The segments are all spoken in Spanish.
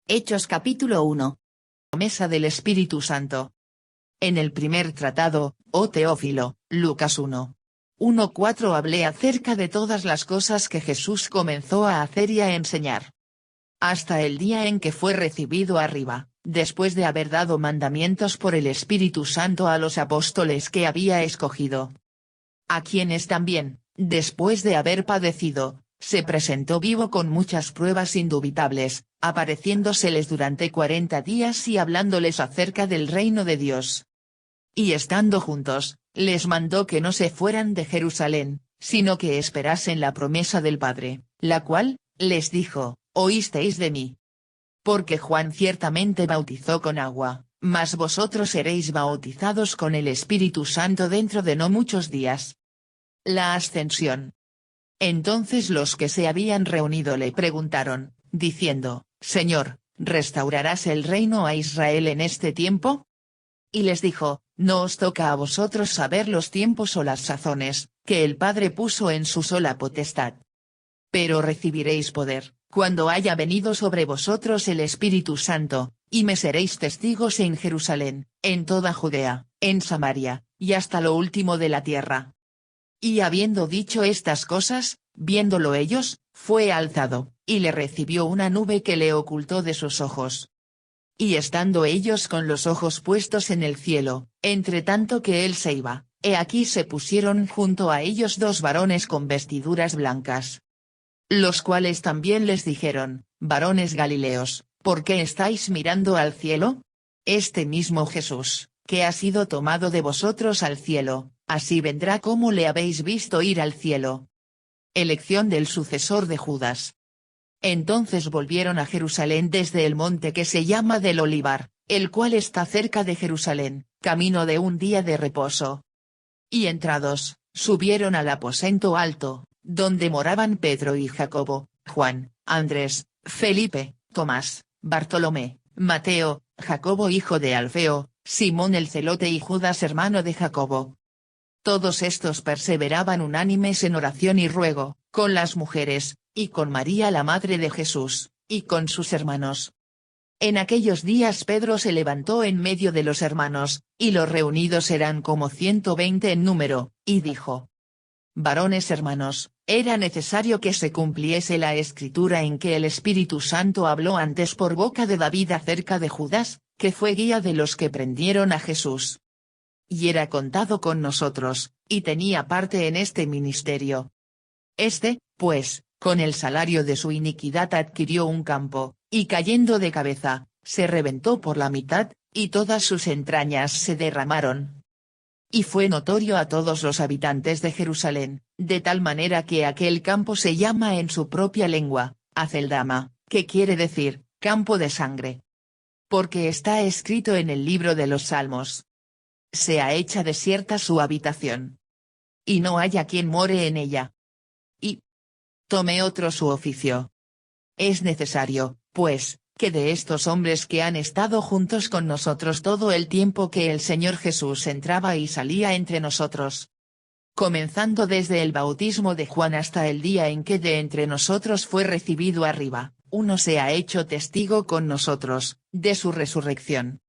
Hechos capítulo 1. Promesa del Espíritu Santo. En el primer tratado, oh Teófilo, Lucas 1:4 hablé acerca de todas las cosas que Jesús comenzó a hacer y a enseñar. Hasta el día en que fue recibido arriba, después de haber dado mandamientos por el Espíritu Santo a los apóstoles que había escogido. A quienes también, después de haber padecido, se presentó vivo con muchas pruebas indubitables, apareciéndoseles durante 40 días y hablándoles acerca del reino de Dios. Y estando juntos, les mandó que no se fueran de Jerusalén, sino que esperasen la promesa del Padre, la cual, les dijo, oísteis de mí. Porque Juan ciertamente bautizó con agua, mas vosotros seréis bautizados con el Espíritu Santo dentro de no muchos días. La ascensión. Entonces los que se habían reunido le preguntaron, diciendo, Señor, ¿restaurarás el reino a Israel en este tiempo? Y les dijo, no os toca a vosotros saber los tiempos o las sazones, que el Padre puso en su sola potestad. Pero recibiréis poder, cuando haya venido sobre vosotros el Espíritu Santo, y me seréis testigos en Jerusalén, en toda Judea, en Samaria, y hasta lo último de la tierra. Y habiendo dicho estas cosas, viéndolo ellos, fue alzado, y le recibió una nube que le ocultó de sus ojos. Y estando ellos con los ojos puestos en el cielo, entre tanto que él se iba, he aquí se pusieron junto a ellos dos varones con vestiduras blancas. Los cuales también les dijeron, varones Galileos, ¿por qué estáis mirando al cielo? Este mismo Jesús, que ha sido tomado de vosotros al cielo, así vendrá como le habéis visto ir al cielo. Elección del sucesor de Judas. Entonces volvieron a Jerusalén desde el monte que se llama del Olivar, el cual está cerca de Jerusalén, camino de un día de reposo. Y entrados, subieron al aposento alto, donde moraban Pedro y Jacobo, Juan, Andrés, Felipe, Tomás, Bartolomé, Mateo, Jacobo hijo de Alfeo, Simón el celote y Judas hermano de Jacobo. Todos estos perseveraban unánimes en oración y ruego, con las mujeres, y con María la madre de Jesús, y con sus hermanos. En aquellos días Pedro se levantó en medio de los hermanos, y los reunidos eran como 120 en número, y dijo: Varones hermanos, era necesario que se cumpliese la escritura en que el Espíritu Santo habló antes por boca de David acerca de Judas, que fue guía de los que prendieron a Jesús. Y era contado con nosotros, y tenía parte en este ministerio. Este, pues, con el salario de su iniquidad adquirió un campo, y cayendo de cabeza, se reventó por la mitad, y todas sus entrañas se derramaron. Y fue notorio a todos los habitantes de Jerusalén, de tal manera que aquel campo se llama en su propia lengua, Aceldama, que quiere decir, campo de sangre. Porque está escrito en el libro de los Salmos: sea hecha desierta su habitación, y no haya quien more en ella. Y tome otro su oficio. Es necesario, pues, que de estos hombres que han estado juntos con nosotros todo el tiempo que el Señor Jesús entraba y salía entre nosotros, comenzando desde el bautismo de Juan hasta el día en que de entre nosotros fue recibido arriba, uno se ha hecho testigo con nosotros, de su resurrección.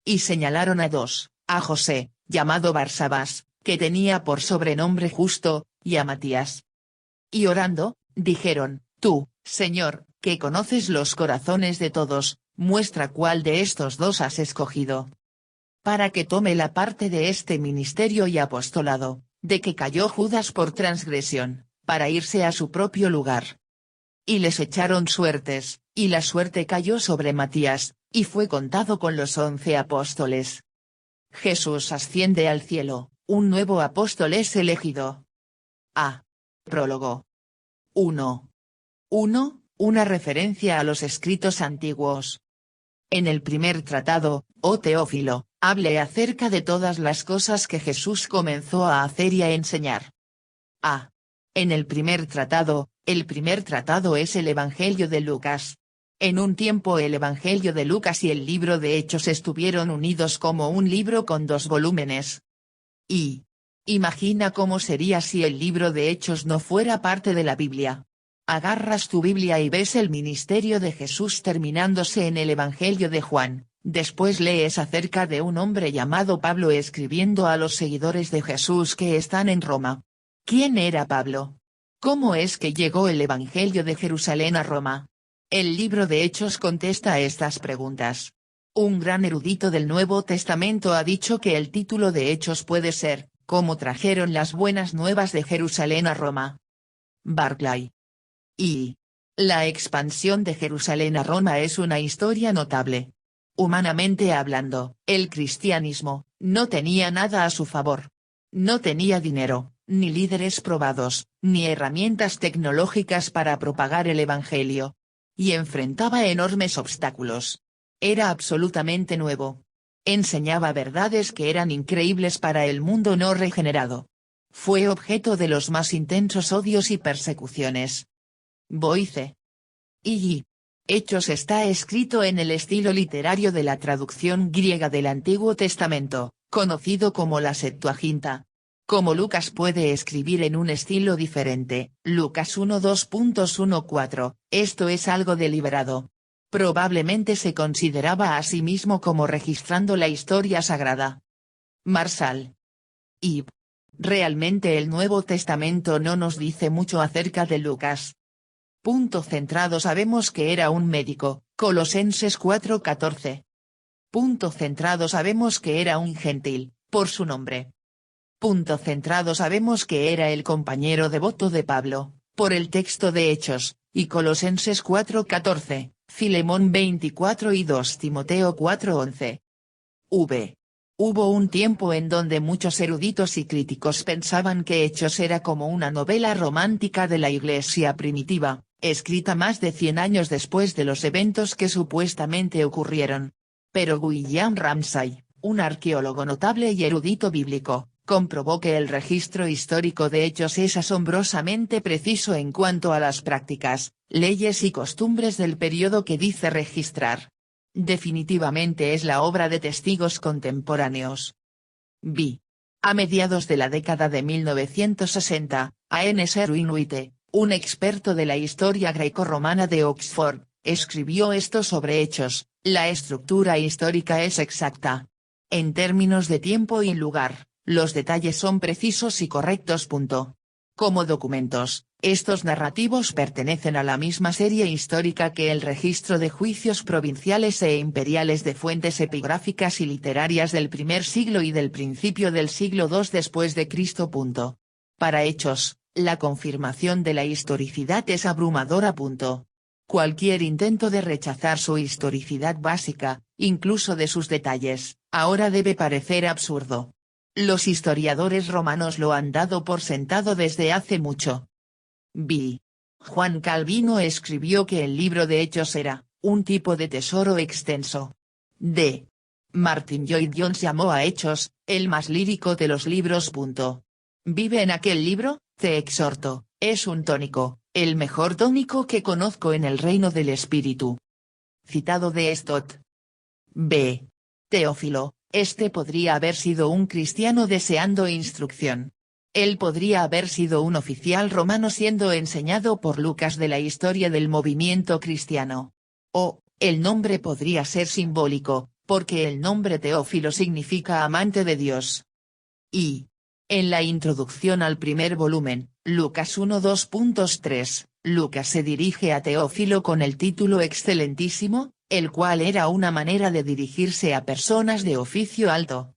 Y señalaron a dos, a José, llamado Barsabás, que tenía por sobrenombre Justo, y a Matías. Y orando, dijeron: Tú, Señor, que conoces los corazones de todos, muestra cuál de estos dos has escogido, para que tome la parte de este ministerio y apostolado, de que cayó Judas por transgresión, para irse a su propio lugar. Y les echaron suertes, y la suerte cayó sobre Matías, y fue contado con los 11 apóstoles. Jesús asciende al cielo, un nuevo apóstol es elegido. A. Prólogo. 1. Una referencia a los escritos antiguos. En el primer tratado, oh Teófilo, hable acerca de todas las cosas que Jesús comenzó a hacer y a enseñar. A. En el primer tratado es el Evangelio de Lucas. En un tiempo el Evangelio de Lucas y el libro de Hechos estuvieron unidos como un libro con 2 volúmenes. Y imagina cómo sería si el libro de Hechos no fuera parte de la Biblia. Agarras tu Biblia y ves el ministerio de Jesús terminándose en el Evangelio de Juan, después lees acerca de un hombre llamado Pablo escribiendo a los seguidores de Jesús que están en Roma. ¿Quién era Pablo? ¿Cómo es que llegó el Evangelio de Jerusalén a Roma? El libro de Hechos contesta a estas preguntas. Un gran erudito del Nuevo Testamento ha dicho que el título de Hechos puede ser, ¿cómo trajeron las buenas nuevas de Jerusalén a Roma? Barclay. Y la expansión de Jerusalén a Roma es una historia notable. Humanamente hablando, el cristianismo no tenía nada a su favor. No tenía dinero, ni líderes probados, ni herramientas tecnológicas para propagar el evangelio. Y enfrentaba enormes obstáculos. Era absolutamente nuevo. Enseñaba verdades que eran increíbles para el mundo no regenerado. Fue objeto de los más intensos odios y persecuciones. Boyce. Y. Hechos está escrito en el estilo literario de la traducción griega del Antiguo Testamento, conocido como la Septuaginta. Como Lucas puede escribir en un estilo diferente, Lucas 1:2.14, esto es algo deliberado. Probablemente se consideraba a sí mismo como registrando la historia sagrada. Marshall. Y. Realmente el Nuevo Testamento no nos dice mucho acerca de Lucas. Punto centrado sabemos que era un médico, Colosenses 4:14. Punto centrado sabemos que era un gentil, por su nombre. Punto centrado sabemos que era el compañero devoto de Pablo, por el texto de Hechos, y Colosenses 4:14, Filemón 24 y 2 Timoteo 4:11. Hubo un tiempo en donde muchos eruditos y críticos pensaban que Hechos era como una novela romántica de la Iglesia primitiva, escrita más de 100 años después de los eventos que supuestamente ocurrieron. Pero William Ramsay, un arqueólogo notable y erudito bíblico, comprobó que el registro histórico de Hechos es asombrosamente preciso en cuanto a las prácticas, leyes y costumbres del periodo que dice registrar. Definitivamente es la obra de testigos contemporáneos. A mediados de la década de 1960, A.N. Sherwin White, un experto de la historia grecorromana de Oxford, escribió esto sobre Hechos: la estructura histórica es exacta. En términos de tiempo y lugar, los detalles son precisos y correctos. Como documentos, estos narrativos pertenecen a la misma serie histórica que el registro de juicios provinciales e imperiales de fuentes epigráficas y literarias del primer siglo y del principio del siglo II después de Cristo. Para Hechos, la confirmación de la historicidad es abrumadora. Cualquier intento de rechazar su historicidad básica, incluso de sus detalles, ahora debe parecer absurdo. Los historiadores romanos lo han dado por sentado desde hace mucho. Juan Calvino escribió que el libro de Hechos era un tipo de tesoro extenso. Martin Lloyd Jones llamó a Hechos el más lírico de los libros. Vive en aquel libro, te exhorto, es un tónico, el mejor tónico que conozco en el reino del espíritu. Citado de Stott. Teófilo, este podría haber sido un cristiano deseando instrucción. Él podría haber sido un oficial romano siendo enseñado por Lucas de la historia del movimiento cristiano. O, el nombre podría ser simbólico, porque el nombre Teófilo significa amante de Dios. Y. En la introducción al primer volumen, Lucas 1:2.3, Lucas se dirige a Teófilo con el título Excelentísimo, el cual era una manera de dirigirse a personas de oficio alto.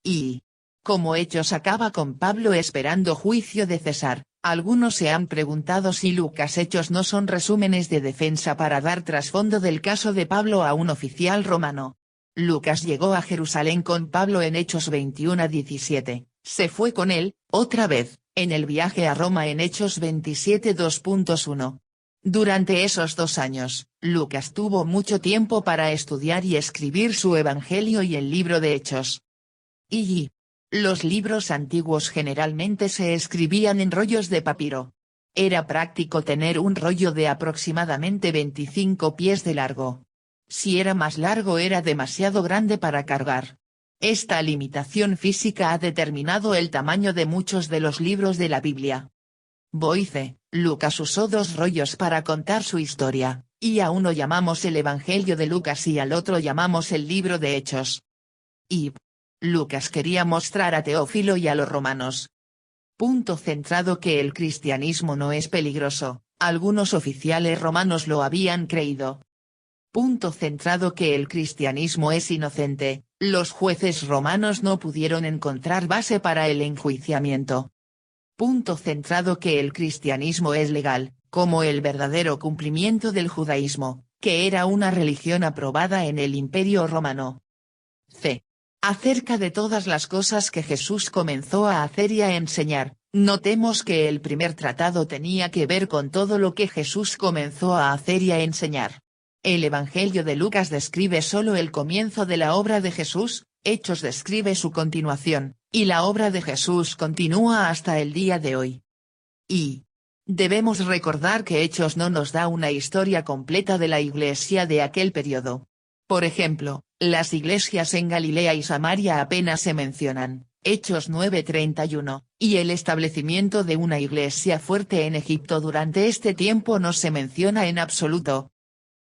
Y. Como Hechos acaba con Pablo esperando juicio de César, algunos se han preguntado si Lucas Hechos no son resúmenes de defensa para dar trasfondo del caso de Pablo a un oficial romano. Lucas llegó a Jerusalén con Pablo en Hechos 21:17, se fue con él, otra vez, en el viaje a Roma en Hechos 27:2.1. Durante esos 2 años, Lucas tuvo mucho tiempo para estudiar y escribir su Evangelio y el libro de Hechos. Y. Los libros antiguos generalmente se escribían en rollos de papiro. Era práctico tener un rollo de aproximadamente 25 pies de largo. Si era más largo era demasiado grande para cargar. Esta limitación física ha determinado el tamaño de muchos de los libros de la Biblia. Boyce, Lucas usó dos rollos para contar su historia, y a uno llamamos el Evangelio de Lucas y al otro llamamos el libro de Hechos. Y Lucas quería mostrar a Teófilo y a los romanos. Punto centrado que el cristianismo no es peligroso, algunos oficiales romanos lo habían creído. Punto centrado que el cristianismo es inocente, los jueces romanos no pudieron encontrar base para el enjuiciamiento. Punto centrado que el cristianismo es legal, como el verdadero cumplimiento del judaísmo, que era una religión aprobada en el Imperio Romano. C. Acerca de todas las cosas que Jesús comenzó a hacer y a enseñar, notemos que el primer tratado tenía que ver con todo lo que Jesús comenzó a hacer y a enseñar. El Evangelio de Lucas describe solo el comienzo de la obra de Jesús, Hechos describe su continuación, y la obra de Jesús continúa hasta el día de hoy. Y debemos recordar que Hechos no nos da una historia completa de la iglesia de aquel periodo. Por ejemplo, las iglesias en Galilea y Samaria apenas se mencionan, Hechos 9:31, y el establecimiento de una iglesia fuerte en Egipto durante este tiempo no se menciona en absoluto.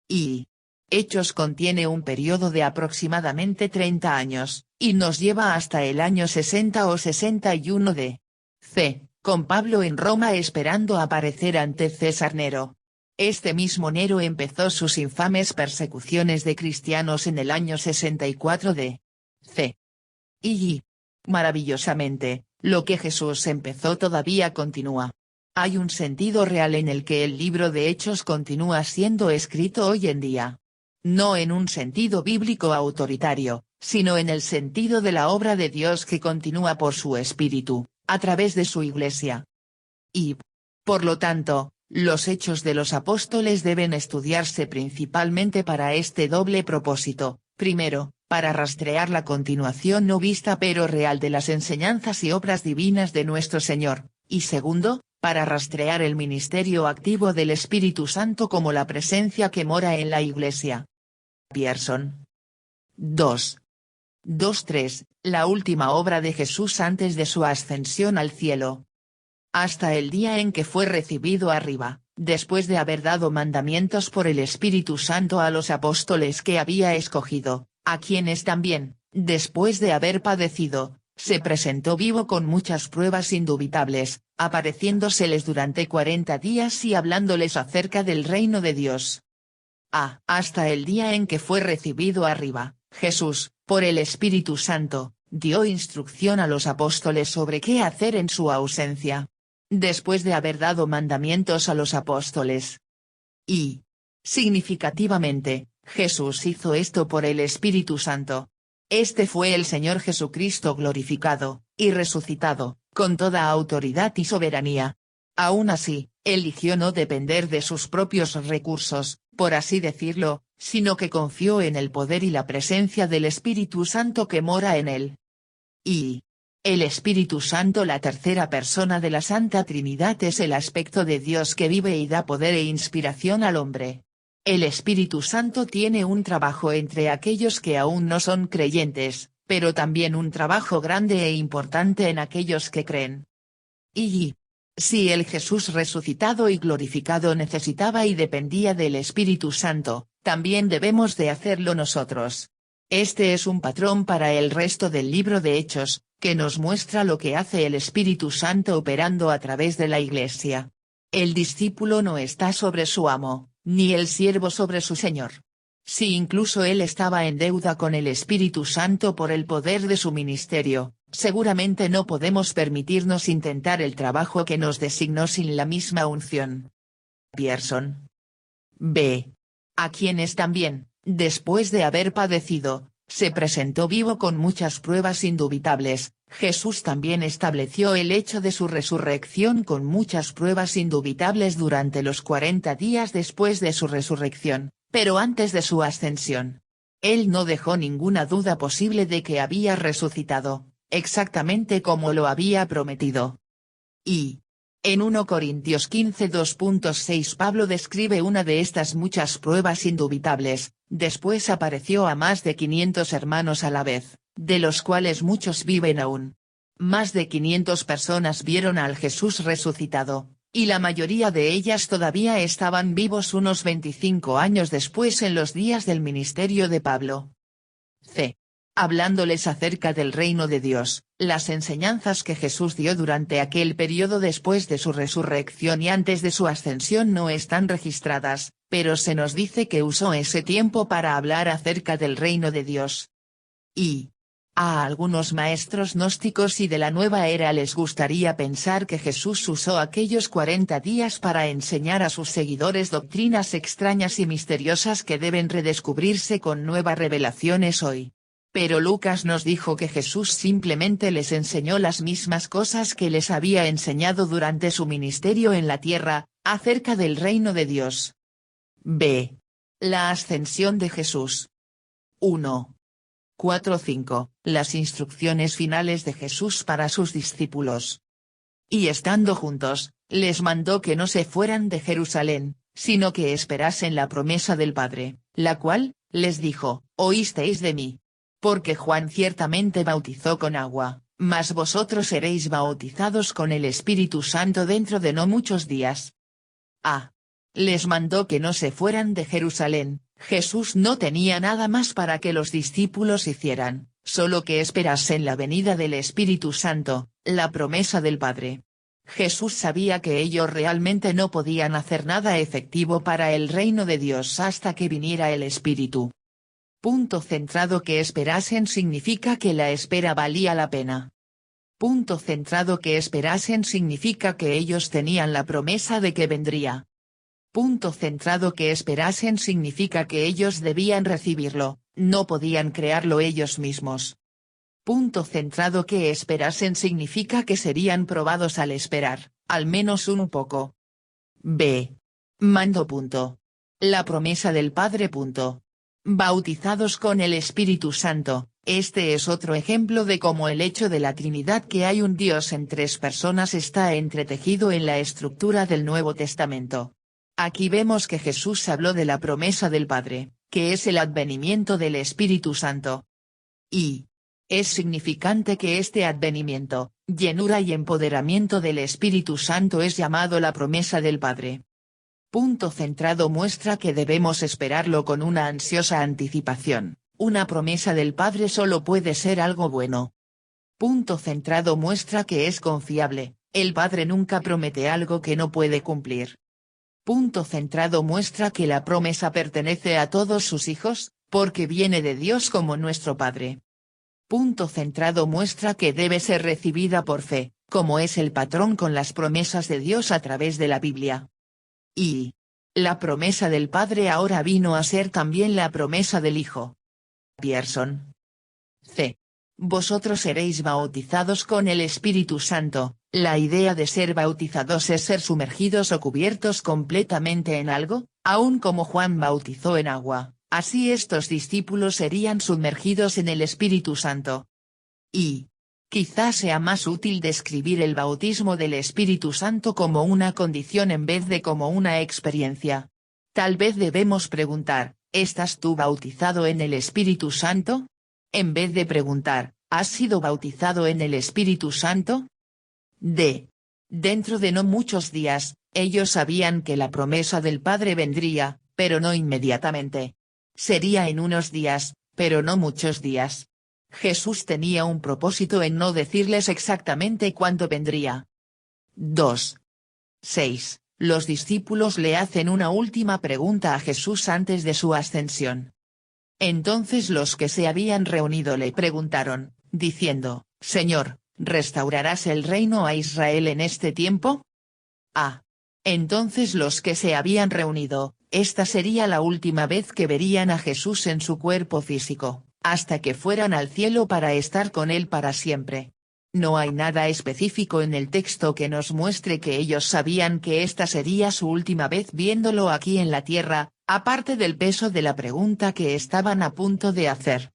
Y Hechos contiene un periodo de aproximadamente 30 años, y nos lleva hasta el año 60 o 61 d.C., con Pablo en Roma esperando aparecer ante César Nero. Este mismo Nero empezó sus infames persecuciones de cristianos en el año 64 d.C. Y, maravillosamente, lo que Jesús empezó todavía continúa. Hay un sentido real en el que el libro de Hechos continúa siendo escrito hoy en día. No en un sentido bíblico autoritario, sino en el sentido de la obra de Dios que continúa por su Espíritu, a través de su Iglesia. Y, por lo tanto, los Hechos de los Apóstoles deben estudiarse principalmente para este doble propósito: primero, para rastrear la continuación no vista pero real de las enseñanzas y obras divinas de nuestro Señor, y segundo, para rastrear el ministerio activo del Espíritu Santo como la presencia que mora en la Iglesia. Pierson. 2.3. La última obra de Jesús antes de su ascensión al cielo. Hasta el día en que fue recibido arriba, después de haber dado mandamientos por el Espíritu Santo a los apóstoles que había escogido, a quienes también, después de haber padecido, se presentó vivo con muchas pruebas indubitables, apareciéndoseles durante 40 días y hablándoles acerca del reino de Dios. Hasta el día en que fue recibido arriba, Jesús, por el Espíritu Santo, dio instrucción a los apóstoles sobre qué hacer en su ausencia. Después de haber dado mandamientos a los apóstoles. Y, significativamente, Jesús hizo esto por el Espíritu Santo. Este fue el Señor Jesucristo glorificado, y resucitado, con toda autoridad y soberanía. Aún así, eligió no depender de sus propios recursos, por así decirlo, sino que confió en el poder y la presencia del Espíritu Santo que mora en él. Y el Espíritu Santo, la tercera persona de la Santa Trinidad, es el aspecto de Dios que vive y da poder e inspiración al hombre. El Espíritu Santo tiene un trabajo entre aquellos que aún no son creyentes, pero también un trabajo grande e importante en aquellos que creen. Y si el Jesús resucitado y glorificado necesitaba y dependía del Espíritu Santo, también debemos de hacerlo nosotros. Este es un patrón para el resto del libro de Hechos, que nos muestra lo que hace el Espíritu Santo operando a través de la Iglesia. El discípulo no está sobre su amo, ni el siervo sobre su señor. Si incluso él estaba en deuda con el Espíritu Santo por el poder de su ministerio, seguramente no podemos permitirnos intentar el trabajo que nos designó sin la misma unción. Pierson. B. A quienes también, después de haber padecido, se presentó vivo con muchas pruebas indubitables, Jesús también estableció el hecho de su resurrección con muchas pruebas indubitables durante los 40 días después de su resurrección, pero antes de su ascensión. Él no dejó ninguna duda posible de que había resucitado, exactamente como lo había prometido. Y en 1 Corintios 15 2.6 Pablo describe una de estas muchas pruebas indubitables: después apareció a más de 500 hermanos a la vez, de los cuales muchos viven aún. Más de 500 personas vieron al Jesús resucitado, y la mayoría de ellas todavía estaban vivos unos 25 años después en los días del ministerio de Pablo. C. Hablándoles acerca del reino de Dios, las enseñanzas que Jesús dio durante aquel periodo después de su resurrección y antes de su ascensión no están registradas, pero se nos dice que usó ese tiempo para hablar acerca del reino de Dios. Y a algunos maestros gnósticos y de la nueva era les gustaría pensar que Jesús usó aquellos 40 días para enseñar a sus seguidores doctrinas extrañas y misteriosas que deben redescubrirse con nuevas revelaciones hoy. Pero Lucas nos dijo que Jesús simplemente les enseñó las mismas cosas que les había enseñado durante su ministerio en la tierra, acerca del reino de Dios. B. La ascensión de Jesús. 1. 4-5. Las instrucciones finales de Jesús para sus discípulos. Y estando juntos, les mandó que no se fueran de Jerusalén, sino que esperasen la promesa del Padre, la cual, les dijo, oísteis de mí. Porque Juan ciertamente bautizó con agua, mas vosotros seréis bautizados con el Espíritu Santo dentro de no muchos días. A. Les mandó que no se fueran de Jerusalén. Jesús no tenía nada más para que los discípulos hicieran, solo que esperasen la venida del Espíritu Santo, la promesa del Padre. Jesús sabía que ellos realmente no podían hacer nada efectivo para el reino de Dios hasta que viniera el Espíritu. Punto centrado. Que esperasen significa que la espera valía la pena. Punto centrado. Que esperasen significa que ellos tenían la promesa de que vendría. Punto centrado. Que esperasen significa que ellos debían recibirlo, no podían crearlo ellos mismos. Punto centrado. Que esperasen significa que serían probados al esperar, al menos un poco. B. Mando. Punto. La promesa del Padre. Punto. Bautizados con el Espíritu Santo. Este es otro ejemplo de cómo el hecho de la Trinidad, que hay un Dios en tres personas, está entretejido en la estructura del Nuevo Testamento. Aquí vemos que Jesús habló de la promesa del Padre, que es el advenimiento del Espíritu Santo. Y es significante que este advenimiento, llenura y empoderamiento del Espíritu Santo es llamado la promesa del Padre. Punto centrado. Muestra que debemos esperarlo con una ansiosa anticipación. Una promesa del Padre solo puede ser algo bueno. Punto centrado. Muestra que es confiable, el Padre nunca promete algo que no puede cumplir. Punto centrado. Muestra que la promesa pertenece a todos sus hijos, porque viene de Dios como nuestro Padre. Punto centrado. Muestra que debe ser recibida por fe, como es el patrón con las promesas de Dios a través de la Biblia. Y la promesa del Padre ahora vino a ser también la promesa del Hijo. Pearson. C. Vosotros seréis bautizados con el Espíritu Santo. La idea de ser bautizados es ser sumergidos o cubiertos completamente en algo, aun como Juan bautizó en agua, así estos discípulos serían sumergidos en el Espíritu Santo. Y quizás sea más útil describir el bautismo del Espíritu Santo como una condición en vez de como una experiencia. Tal vez debemos preguntar, ¿estás tú bautizado en el Espíritu Santo? En vez de preguntar, ¿has sido bautizado en el Espíritu Santo? D. Dentro de no muchos días, ellos sabían que la promesa del Padre vendría, pero no inmediatamente. Sería en unos días, pero no muchos días. Jesús tenía un propósito en no decirles exactamente cuándo vendría. 2. 6. Los discípulos le hacen una última pregunta a Jesús antes de su ascensión. Entonces los que se habían reunido le preguntaron, diciendo, Señor, ¿restaurarás el reino a Israel en este tiempo? A. Entonces los que se habían reunido, esta sería la última vez que verían a Jesús en su cuerpo físico, hasta que fueran al cielo para estar con él para siempre. No hay nada específico en el texto que nos muestre que ellos sabían que esta sería su última vez viéndolo aquí en la tierra, aparte del peso de la pregunta que estaban a punto de hacer.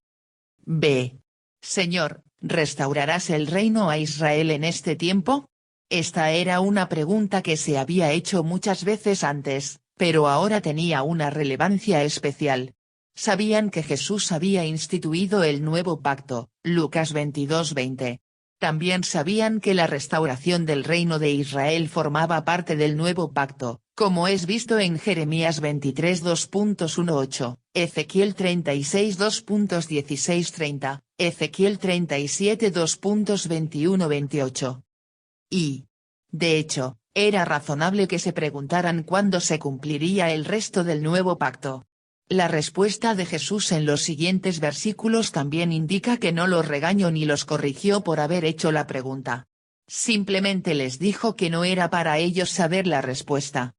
B. Señor, ¿restaurarás el reino a Israel en este tiempo? Esta era una pregunta que se había hecho muchas veces antes, pero ahora tenía una relevancia especial. Sabían que Jesús había instituido el nuevo pacto, Lucas 22:20. También sabían que la restauración del reino de Israel formaba parte del nuevo pacto, como es visto en Jeremías 23 2.18, Ezequiel 36 2.16-30, Ezequiel 37 2.21-28. Y, de hecho, era razonable que se preguntaran cuándo se cumpliría el resto del nuevo pacto. La respuesta de Jesús en los siguientes versículos también indica que no los regañó ni los corrigió por haber hecho la pregunta. Simplemente les dijo que no era para ellos saber la respuesta.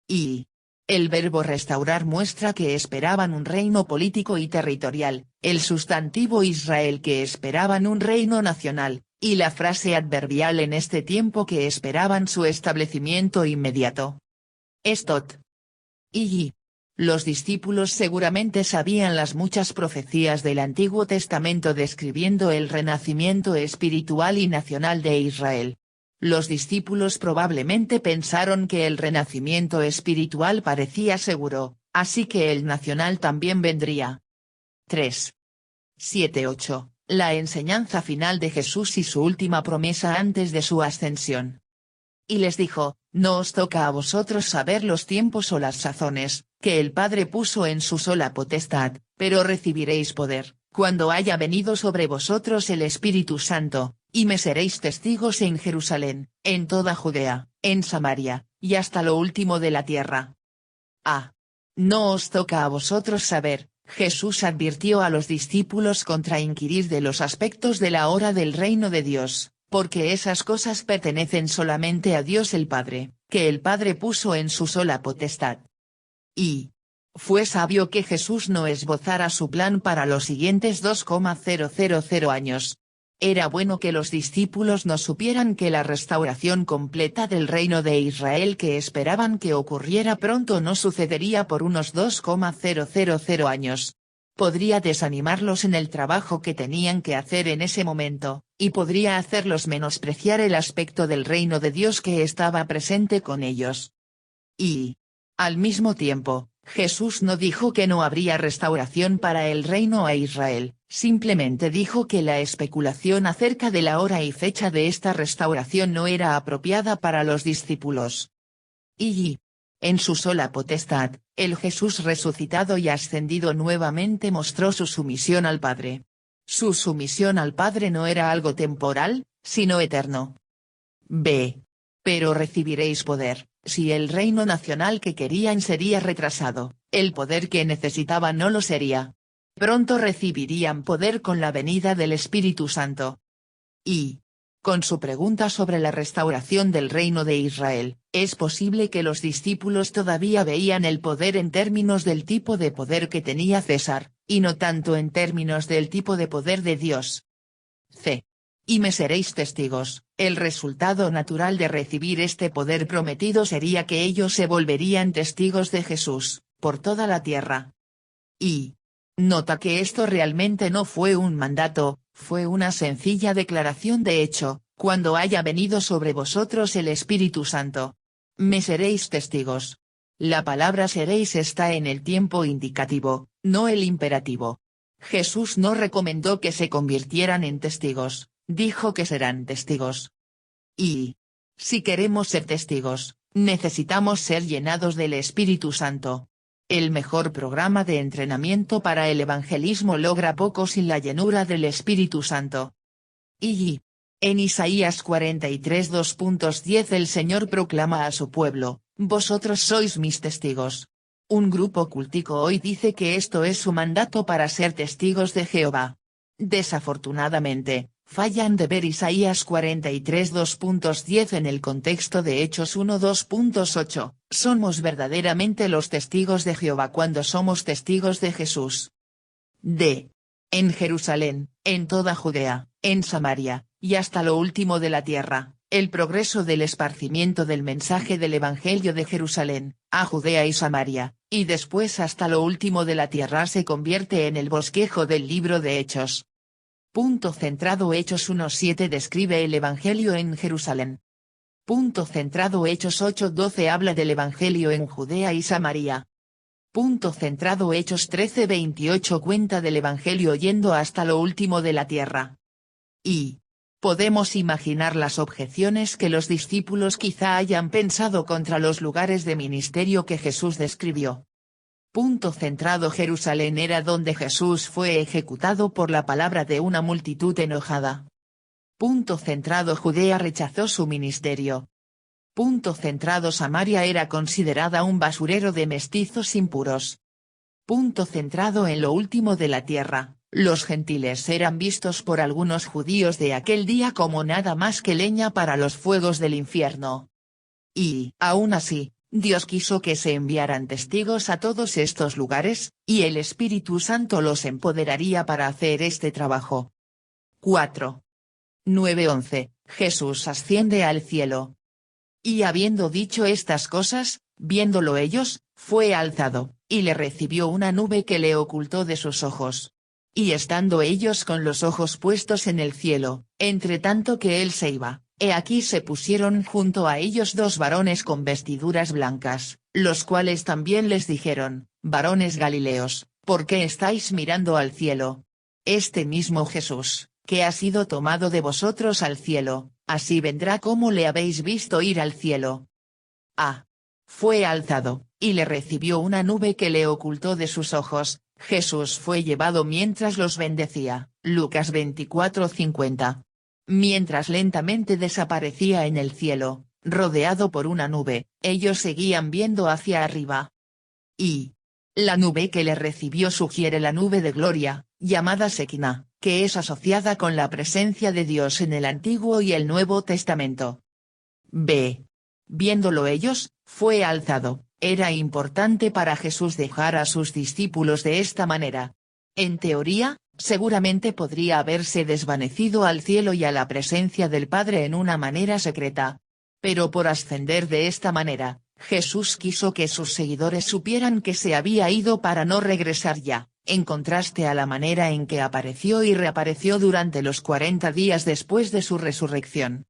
Y el verbo restaurar muestra que esperaban un reino político y territorial, el sustantivo Israel que esperaban un reino nacional, y la frase adverbial en este tiempo que esperaban su establecimiento inmediato. Estot. Y los discípulos seguramente sabían las muchas profecías del Antiguo Testamento describiendo el renacimiento espiritual y nacional de Israel. Los discípulos probablemente pensaron que el renacimiento espiritual parecía seguro, así que el nacional también vendría. 3. 7-8. La enseñanza final de Jesús y su última promesa antes de su ascensión. Y les dijo, no os toca a vosotros saber los tiempos o las sazones, que el Padre puso en su sola potestad, pero recibiréis poder, cuando haya venido sobre vosotros el Espíritu Santo, y me seréis testigos en Jerusalén, en toda Judea, en Samaria, y hasta lo último de la tierra. No os toca a vosotros saber, Jesús advirtió a los discípulos contra inquirir de los aspectos de la hora del reino de Dios, porque esas cosas pertenecen solamente a Dios el Padre, que el Padre puso en su sola potestad. Y fue sabio que Jesús no esbozara su plan para los siguientes 2,000 años. Era bueno que los discípulos no supieran que la restauración completa del reino de Israel que esperaban que ocurriera pronto no sucedería por unos 2,000 años. Podría desanimarlos en el trabajo que tenían que hacer en ese momento, y podría hacerlos menospreciar el aspecto del reino de Dios que estaba presente con ellos. Y, al mismo tiempo, Jesús no dijo que no habría restauración para el reino a Israel, simplemente dijo que la especulación acerca de la hora y fecha de esta restauración no era apropiada para los discípulos. Y, en su sola potestad, el Jesús resucitado y ascendido nuevamente mostró su sumisión al Padre. Su sumisión al Padre no era algo temporal, sino eterno. Pero recibiréis poder. Si el reino nacional que querían sería retrasado, el poder que necesitaban no lo sería. Pronto recibirían poder con la venida del Espíritu Santo. Y, con su pregunta sobre la restauración del reino de Israel, es posible que los discípulos todavía veían el poder en términos del tipo de poder que tenía César, y no tanto en términos del tipo de poder de Dios. Y me seréis testigos. El resultado natural de recibir este poder prometido sería que ellos se volverían testigos de Jesús, por toda la tierra. Y nota que esto realmente no fue un mandato, fue una sencilla declaración de hecho, cuando haya venido sobre vosotros el Espíritu Santo. Me seréis testigos. La palabra seréis está en el tiempo indicativo, no el imperativo. Jesús no recomendó que se convirtieran en testigos. Dijo que serán testigos. Y si queremos ser testigos, necesitamos ser llenados del Espíritu Santo. El mejor programa de entrenamiento para el evangelismo logra poco sin la llenura del Espíritu Santo. Y en Isaías 43 2.10 el Señor proclama a su pueblo, vosotros sois mis testigos. Un grupo cultico hoy dice que esto es su mandato para ser testigos de Jehová. Desafortunadamente, fallan de ver Isaías 43 2.10 en el contexto de Hechos 1 2.8, somos verdaderamente los testigos de Jehová cuando somos testigos de Jesús. En Jerusalén, en toda Judea, en Samaria, y hasta lo último de la tierra, el progreso del esparcimiento del mensaje del Evangelio de Jerusalén, a Judea y Samaria, y después hasta lo último de la tierra se convierte en el bosquejo del libro de Hechos. Punto centrado Hechos 1:7 describe el Evangelio en Jerusalén. Punto centrado Hechos 8:12 habla del Evangelio en Judea y Samaria. Punto centrado Hechos 13:28 cuenta del Evangelio yendo hasta lo último de la tierra. Y Podemos imaginar las objeciones que los discípulos quizá hayan pensado contra los lugares de ministerio que Jesús describió. Punto centrado. Jerusalén era donde Jesús fue ejecutado por la palabra de una multitud enojada. Punto centrado. Judea rechazó su ministerio. Punto centrado. Samaria era considerada un basurero de mestizos impuros. Punto centrado. En lo último de la tierra, los gentiles eran vistos por algunos judíos de aquel día como nada más que leña para los fuegos del infierno. Y, aún así, Dios quiso que se enviaran testigos a todos estos lugares, y el Espíritu Santo los empoderaría para hacer este trabajo. 4. 9:11. Jesús asciende al cielo. Y habiendo dicho estas cosas, viéndolo ellos, fue alzado, y le recibió una nube que le ocultó de sus ojos. Y estando ellos con los ojos puestos en el cielo, entre tanto que él se iba, he aquí se pusieron junto a ellos dos varones con vestiduras blancas, los cuales también les dijeron: varones Galileos, ¿por qué estáis mirando al cielo? Este mismo Jesús, que ha sido tomado de vosotros al cielo, así vendrá como le habéis visto ir al cielo. Fue alzado, y le recibió una nube que le ocultó de sus ojos. Jesús fue llevado mientras los bendecía. Lucas 24:50. Mientras lentamente desaparecía en el cielo, rodeado por una nube, ellos seguían viendo hacia arriba. Y la nube que le recibió sugiere la nube de gloria, llamada Shekinah, que es asociada con la presencia de Dios en el Antiguo y el Nuevo Testamento. Viéndolo ellos, fue alzado. Era importante para Jesús dejar a sus discípulos de esta manera. En teoría, seguramente podría haberse desvanecido al cielo y a la presencia del Padre en una manera secreta. Pero por ascender de esta manera, Jesús quiso que sus seguidores supieran que se había ido para no regresar ya, en contraste a la manera en que apareció y reapareció durante los 40 días después de su resurrección.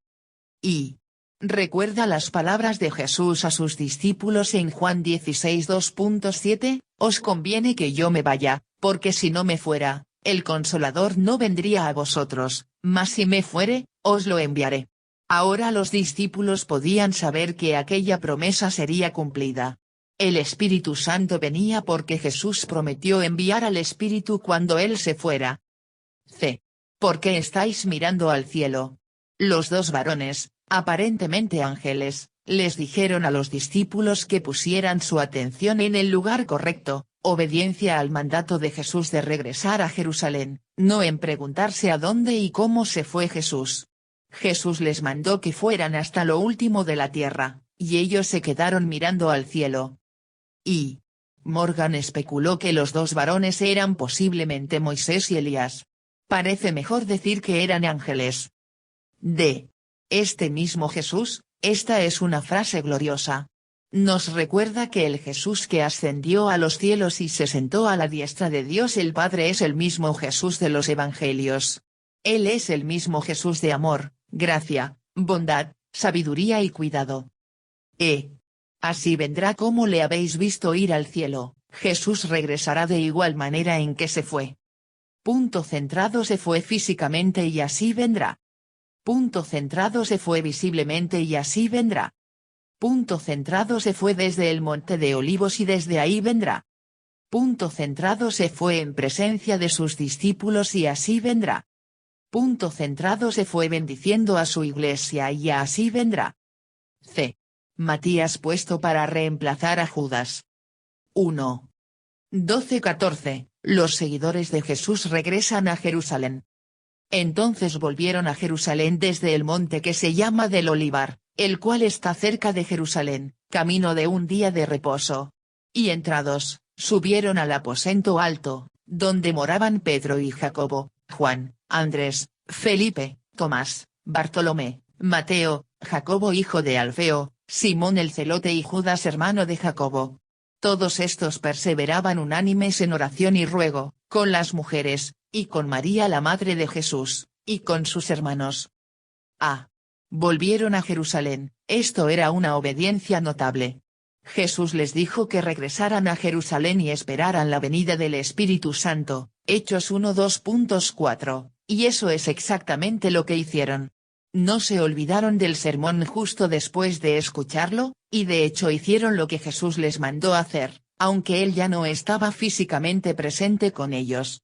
Y recuerda las palabras de Jesús a sus discípulos en Juan 16:2.7, os conviene que yo me vaya, porque si no me fuera, el Consolador no vendría a vosotros, mas si me fuere, os lo enviaré. Ahora los discípulos podían saber que aquella promesa sería cumplida. El Espíritu Santo venía porque Jesús prometió enviar al Espíritu cuando Él se fuera. ¿Por qué estáis mirando al cielo? Los dos varones, aparentemente ángeles, les dijeron a los discípulos que pusieran su atención en el lugar correcto, obediencia al mandato de Jesús de regresar a Jerusalén, no en preguntarse a dónde y cómo se fue Jesús. Jesús les mandó que fueran hasta lo último de la tierra, y ellos se quedaron mirando al cielo. Y Morgan especuló que los dos varones eran posiblemente Moisés y Elías. Parece mejor decir que eran ángeles. Este mismo Jesús, esta es una frase gloriosa. Nos recuerda que el Jesús que ascendió a los cielos y se sentó a la diestra de Dios el Padre es el mismo Jesús de los Evangelios. Él es el mismo Jesús de amor, gracia, bondad, sabiduría y cuidado. Así vendrá como le habéis visto ir al cielo. Jesús regresará de igual manera en que se fue. Punto centrado. Se fue físicamente y así vendrá. Punto centrado. Se fue visiblemente y así vendrá. Punto centrado. Se fue desde el monte de Olivos y desde ahí vendrá. Punto centrado. Se fue en presencia de sus discípulos y así vendrá. Punto centrado. Se fue bendiciendo a su iglesia y así vendrá. Matías puesto para reemplazar a Judas. 1. 12-14. Los seguidores de Jesús regresan a Jerusalén. Entonces volvieron a Jerusalén desde el monte que se llama del Olivar, el cual está cerca de Jerusalén, camino de un día de reposo. Y entrados, subieron al aposento alto, donde moraban Pedro y Jacobo, Juan, Andrés, Felipe, Tomás, Bartolomé, Mateo, Jacobo hijo de Alfeo, Simón el celote y Judas hermano de Jacobo. Todos estos perseveraban unánimes en oración y ruego, con las mujeres, y con María la madre de Jesús, y con sus hermanos. Volvieron a Jerusalén. Esto era una obediencia notable. Jesús les dijo que regresaran a Jerusalén y esperaran la venida del Espíritu Santo, Hechos 1:2.4, Y eso es exactamente lo que hicieron. No se olvidaron del sermón justo después de escucharlo, y de hecho hicieron lo que Jesús les mandó hacer, aunque él ya no estaba físicamente presente con ellos.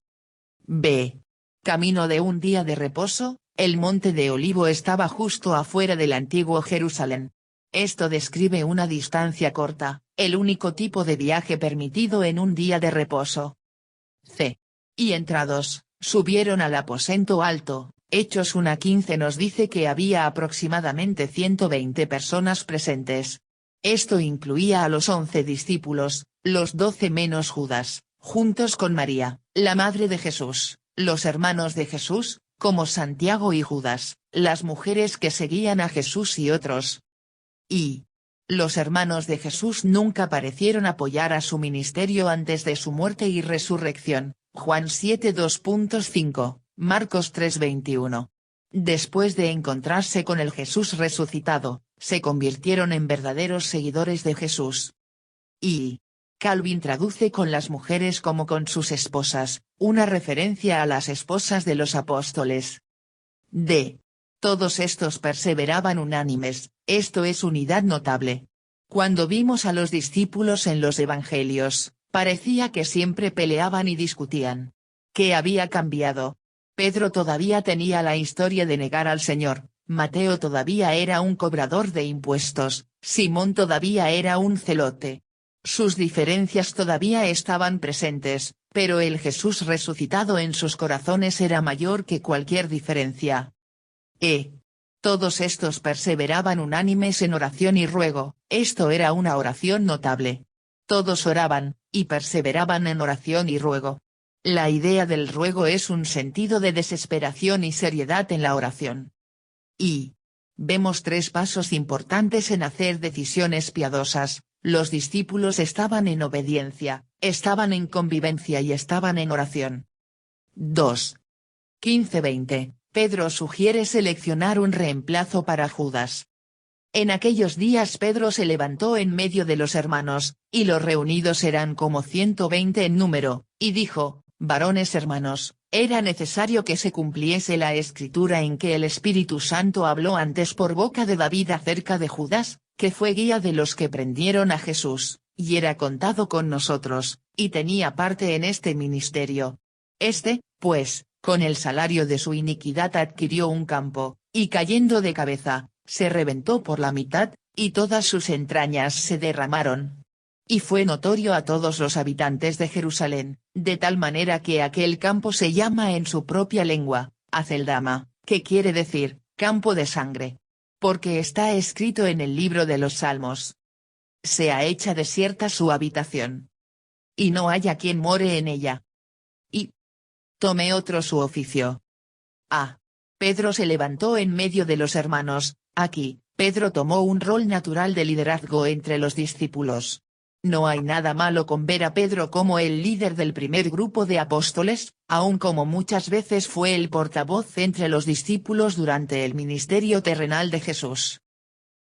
B. Camino de un día de reposo, el monte de Olivo estaba justo afuera del antiguo Jerusalén. Esto describe una distancia corta, el único tipo de viaje permitido en un día de reposo. C. Y entrados, subieron al aposento alto. Hechos 1:15 nos dice que había aproximadamente 120 personas presentes. Esto incluía a los 11 discípulos, los 12 menos Judas, juntos con María, la madre de Jesús, los hermanos de Jesús, como Santiago y Judas, las mujeres que seguían a Jesús y otros. Y los hermanos de Jesús nunca parecieron apoyar a su ministerio antes de su muerte y resurrección. Juan 7:2.5, Marcos 3:21. Después de encontrarse con el Jesús resucitado, se convirtieron en verdaderos seguidores de Jesús. Y Calvin traduce con las mujeres como con sus esposas, una referencia a las esposas de los apóstoles. D. Todos estos perseveraban unánimes, esto es unidad notable. Cuando vimos a los discípulos en los evangelios, parecía que siempre peleaban y discutían. ¿Qué había cambiado? Pedro todavía tenía la historia de negar al Señor, Mateo todavía era un cobrador de impuestos, Simón todavía era un celote. Sus diferencias todavía estaban presentes, pero el Jesús resucitado en sus corazones era mayor que cualquier diferencia. Todos estos perseveraban unánimes en oración y ruego, esto era una oración notable. Todos oraban, y perseveraban en oración y ruego. La idea del ruego es un sentido de desesperación y seriedad en la oración. Y vemos 3 pasos importantes en hacer decisiones piadosas. Los discípulos estaban en obediencia, estaban en convivencia y estaban en oración. 2. 15-20, Pedro sugiere seleccionar un reemplazo para Judas. En aquellos días Pedro se levantó en medio de los hermanos, y los reunidos eran como 120 en número, y dijo: varones hermanos, era necesario que se cumpliese la escritura en que el Espíritu Santo habló antes por boca de David acerca de Judas, que fue guía de los que prendieron a Jesús, y era contado con nosotros, y tenía parte en este ministerio. Pues, con el salario de su iniquidad adquirió un campo, y cayendo de cabeza, se reventó por la mitad, y todas sus entrañas se derramaron. Y fue notorio a todos los habitantes de Jerusalén, de tal manera que aquel campo se llama en su propia lengua, Aceldama, que quiere decir, campo de sangre. Porque está escrito en el libro de los Salmos: sea hecha desierta su habitación, y no haya quien more en ella. Y tome otro su oficio. Pedro se levantó en medio de los hermanos. Aquí, Pedro tomó un rol natural de liderazgo entre los discípulos. No hay nada malo con ver a Pedro como el líder del primer grupo de apóstoles, aun como muchas veces fue el portavoz entre los discípulos durante el ministerio terrenal de Jesús.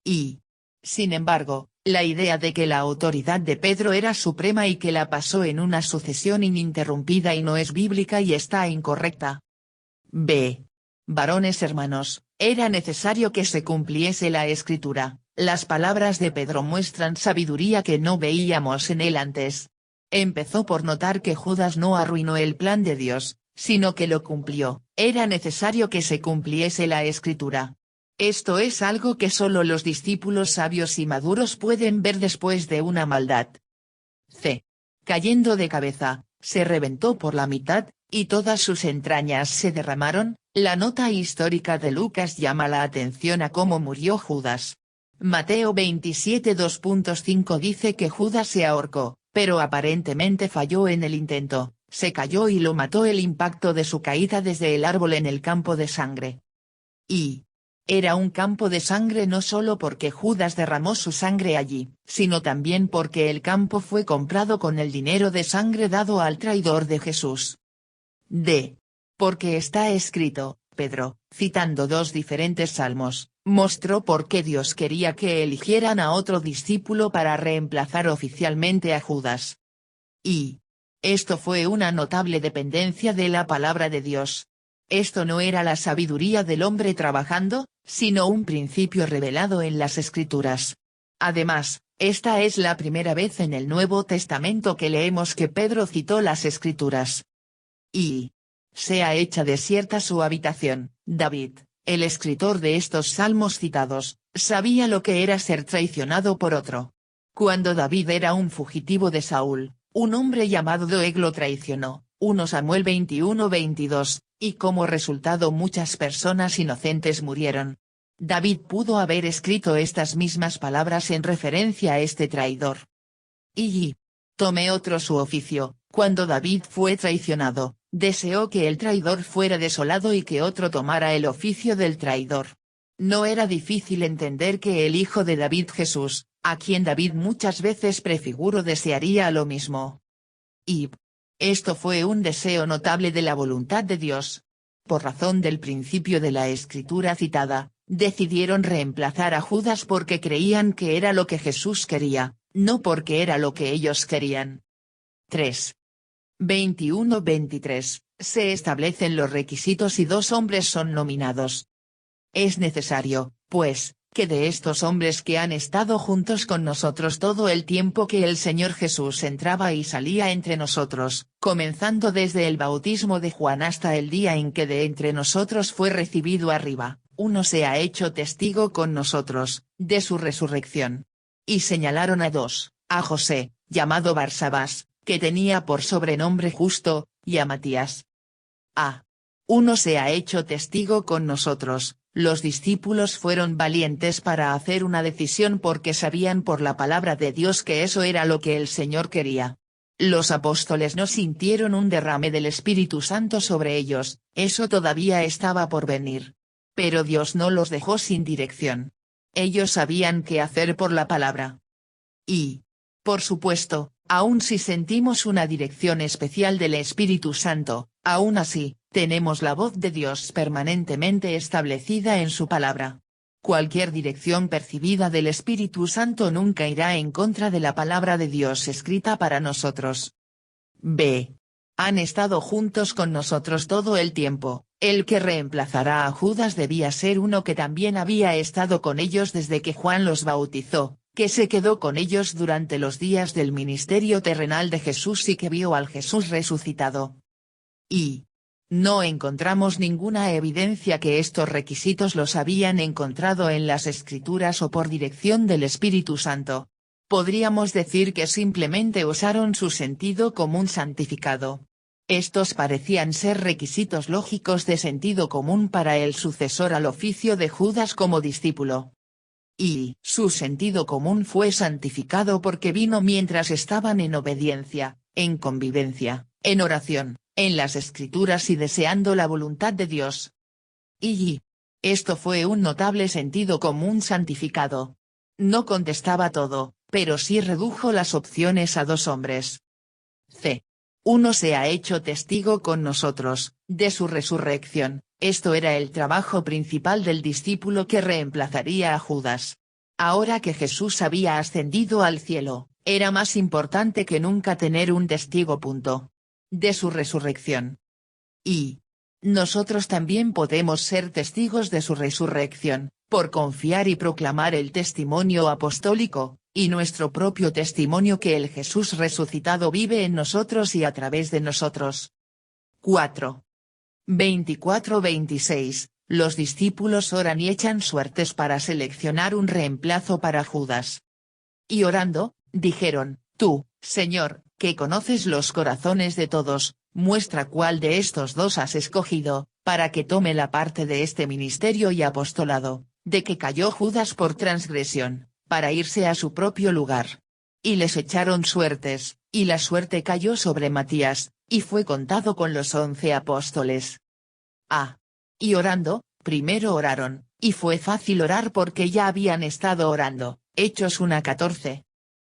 Y, sin embargo, la idea de que la autoridad de Pedro era suprema y que la pasó en una sucesión ininterrumpida y no es bíblica y está incorrecta. B. Varones hermanos, era necesario que se cumpliese la escritura. Las palabras de Pedro muestran sabiduría que no veíamos en él antes. Empezó por notar que Judas no arruinó el plan de Dios, sino que lo cumplió. Era necesario que se cumpliese la escritura. Esto es algo que solo los discípulos sabios y maduros pueden ver después de una maldad. C. Cayendo de cabeza, se reventó por la mitad, y todas sus entrañas se derramaron. La nota histórica de Lucas llama la atención a cómo murió Judas. Mateo 27:2.5 dice que Judas se ahorcó, pero aparentemente falló en el intento, se cayó y lo mató el impacto de su caída desde el árbol en el campo de sangre. Y era un campo de sangre no solo porque Judas derramó su sangre allí, sino también porque el campo fue comprado con el dinero de sangre dado al traidor de Jesús. D. Porque está escrito, Pedro, citando 2 diferentes salmos, mostró por qué Dios quería que eligieran a otro discípulo para reemplazar oficialmente a Judas. Y esto fue una notable dependencia de la palabra de Dios. Esto no era la sabiduría del hombre trabajando, sino un principio revelado en las Escrituras. Además, esta es la primera vez en el Nuevo Testamento que leemos que Pedro citó las Escrituras. Y sea hecha desierta su habitación. David, el escritor de estos salmos citados, sabía lo que era ser traicionado por otro. Cuando David era un fugitivo de Saúl, un hombre llamado Doeg lo traicionó, 1 Samuel 21-22, y como resultado muchas personas inocentes murieron. David pudo haber escrito estas mismas palabras en referencia a este traidor. Y tomé otro su oficio. Cuando David fue traicionado, deseó que el traidor fuera desolado y que otro tomara el oficio del traidor. No era difícil entender que el hijo de David, Jesús, a quien David muchas veces prefiguró, desearía lo mismo. Y esto fue un deseo notable de la voluntad de Dios. Por razón del principio de la escritura citada, decidieron reemplazar a Judas porque creían que era lo que Jesús quería, no porque era lo que ellos querían. 3. 21-23, se establecen los requisitos y 2 hombres son nominados. Es necesario, pues, que de estos hombres que han estado juntos con nosotros todo el tiempo que el Señor Jesús entraba y salía entre nosotros, comenzando desde el bautismo de Juan hasta el día en que de entre nosotros fue recibido arriba, uno se ha hecho testigo con nosotros, de su resurrección. Y señalaron a 2, a José, llamado Barsabás, que tenía por sobrenombre Justo, y a Matías. Uno se ha hecho testigo con nosotros. Los discípulos fueron valientes para hacer una decisión porque sabían por la palabra de Dios que eso era lo que el Señor quería. Los apóstoles no sintieron un derrame del Espíritu Santo sobre ellos, eso todavía estaba por venir. Pero Dios no los dejó sin dirección. Ellos sabían qué hacer por la palabra. Y, por supuesto, aun si sentimos una dirección especial del Espíritu Santo, aún así, tenemos la voz de Dios permanentemente establecida en su palabra. Cualquier dirección percibida del Espíritu Santo nunca irá en contra de la palabra de Dios escrita para nosotros. Han estado juntos con nosotros todo el tiempo. El que reemplazará a Judas debía ser uno que también había estado con ellos desde que Juan los bautizó, que se quedó con ellos durante los días del ministerio terrenal de Jesús y que vio al Jesús resucitado. Y no encontramos ninguna evidencia que estos requisitos los habían encontrado en las Escrituras o por dirección del Espíritu Santo. Podríamos decir que simplemente usaron su sentido común santificado. Estos parecían ser requisitos lógicos de sentido común para el sucesor al oficio de Judas como discípulo. Y su sentido común fue santificado porque vino mientras estaban en obediencia, en convivencia, en oración, en las Escrituras y deseando la voluntad de Dios. Y esto fue un notable sentido común santificado. No contestaba todo, pero sí redujo las opciones a 2 hombres. Uno se ha hecho testigo con nosotros, de su resurrección. Esto era el trabajo principal del discípulo que reemplazaría a Judas. Ahora que Jesús había ascendido al cielo, era más importante que nunca tener un testigo. De su resurrección. Y nosotros también podemos ser testigos de su resurrección, por confiar y proclamar el testimonio apostólico, y nuestro propio testimonio que el Jesús resucitado vive en nosotros y a través de nosotros. 4. 24-26, los discípulos oran y echan suertes para seleccionar un reemplazo para Judas. Y orando, dijeron, tú, Señor, que conoces los corazones de todos, muestra cuál de estos 2 has escogido, para que tome la parte de este ministerio y apostolado, de que cayó Judas por transgresión, para irse a su propio lugar. Y les echaron suertes, y la suerte cayó sobre Matías, y fue contado con los 11 apóstoles. Y orando, primero oraron, y fue fácil orar porque ya habían estado orando, Hechos 1:14.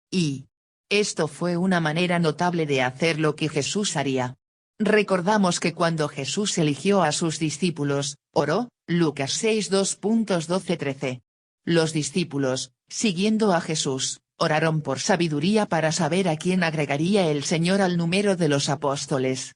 Y esto fue una manera notable de hacer lo que Jesús haría. Recordamos que cuando Jesús eligió a sus discípulos, oró, Lucas 6:2-12-13. Los discípulos, siguiendo a Jesús, oraron por sabiduría para saber a quién agregaría el Señor al número de los apóstoles.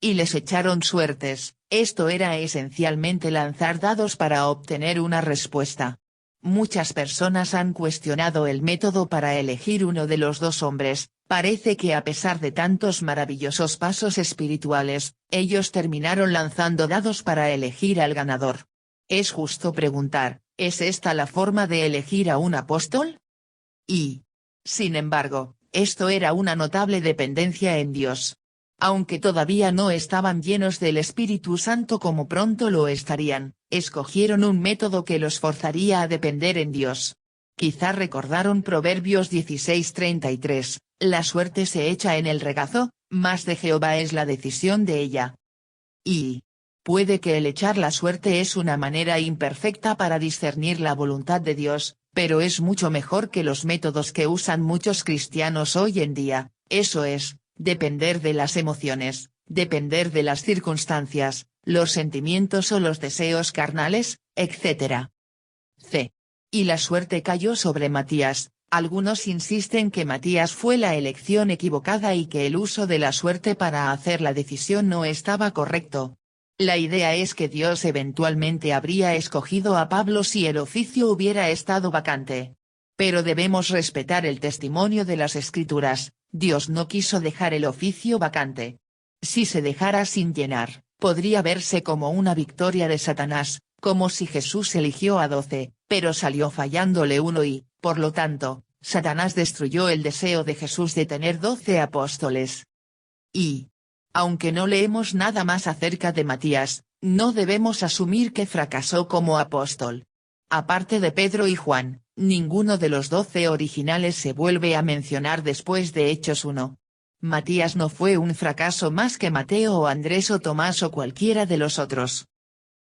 Y les echaron suertes. Esto era esencialmente lanzar dados para obtener una respuesta. Muchas personas han cuestionado el método para elegir uno de los dos hombres. Parece que a pesar de tantos maravillosos pasos espirituales, ellos terminaron lanzando dados para elegir al ganador. Es justo preguntar, ¿es esta la forma de elegir a un apóstol? Y, sin embargo, esto era una notable dependencia en Dios. Aunque todavía no estaban llenos del Espíritu Santo como pronto lo estarían, escogieron un método que los forzaría a depender en Dios. Quizá recordaron Proverbios 16:33, la suerte se echa en el regazo, mas de Jehová es la decisión de ella. Y puede que el echar la suerte es una manera imperfecta para discernir la voluntad de Dios, pero es mucho mejor que los métodos que usan muchos cristianos hoy en día, eso es, depender de las emociones, depender de las circunstancias, los sentimientos o los deseos carnales, etc. C. Y la suerte cayó sobre Matías. Algunos insisten que Matías fue la elección equivocada y que el uso de la suerte para hacer la decisión no estaba correcto. La idea es que Dios eventualmente habría escogido a Pablo si el oficio hubiera estado vacante. Pero debemos respetar el testimonio de las Escrituras, Dios no quiso dejar el oficio vacante. Si se dejara sin llenar, podría verse como una victoria de Satanás, como si Jesús eligió a 12, pero salió fallándole uno y, por lo tanto, Satanás destruyó el deseo de Jesús de tener 12 apóstoles. Y, aunque no leemos nada más acerca de Matías, no debemos asumir que fracasó como apóstol. Aparte de Pedro y Juan, ninguno de los 12 originales se vuelve a mencionar después de Hechos 1. Matías no fue un fracaso más que Mateo o Andrés o Tomás o cualquiera de los otros.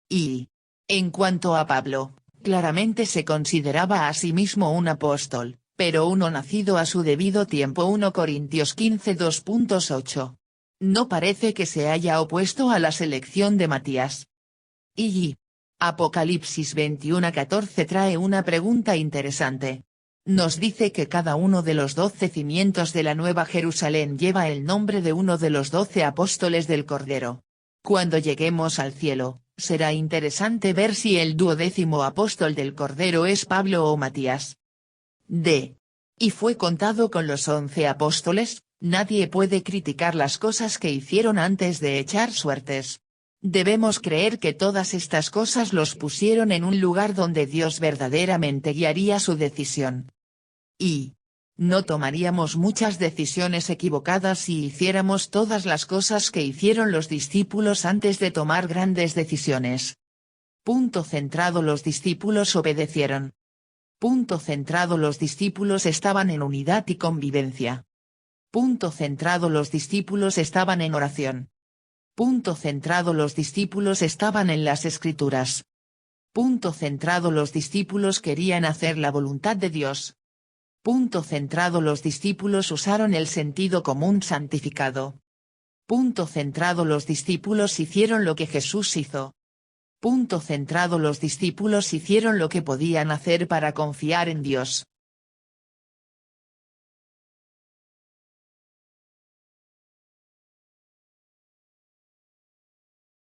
Y, en cuanto a Pablo, claramente se consideraba a sí mismo un apóstol, pero uno nacido a su debido tiempo. 1 Corintios 15 2.8. No parece que se haya opuesto a la selección de Matías. Y Apocalipsis 21:14 trae una pregunta interesante. Nos dice que cada uno de los 12 cimientos de la Nueva Jerusalén lleva el nombre de uno de los 12 apóstoles del Cordero. Cuando lleguemos al cielo, será interesante ver si el 12º apóstol del Cordero es Pablo o Matías. D. Y fue contado con los 11 apóstoles. Nadie puede criticar las cosas que hicieron antes de echar suertes. Debemos creer que todas estas cosas los pusieron en un lugar donde Dios verdaderamente guiaría su decisión. Y no tomaríamos muchas decisiones equivocadas si hiciéramos todas las cosas que hicieron los discípulos antes de tomar grandes decisiones. Punto centrado. Los discípulos obedecieron. Punto centrado. Los discípulos estaban en unidad y convivencia. Punto centrado. Los discípulos estaban en oración. Punto centrado. Los discípulos estaban en las Escrituras. Punto centrado. Los discípulos querían hacer la voluntad de Dios. Punto centrado. Los discípulos usaron el sentido común santificado. Punto centrado. Los discípulos hicieron lo que Jesús hizo. Punto centrado. Los discípulos hicieron lo que podían hacer para confiar en Dios.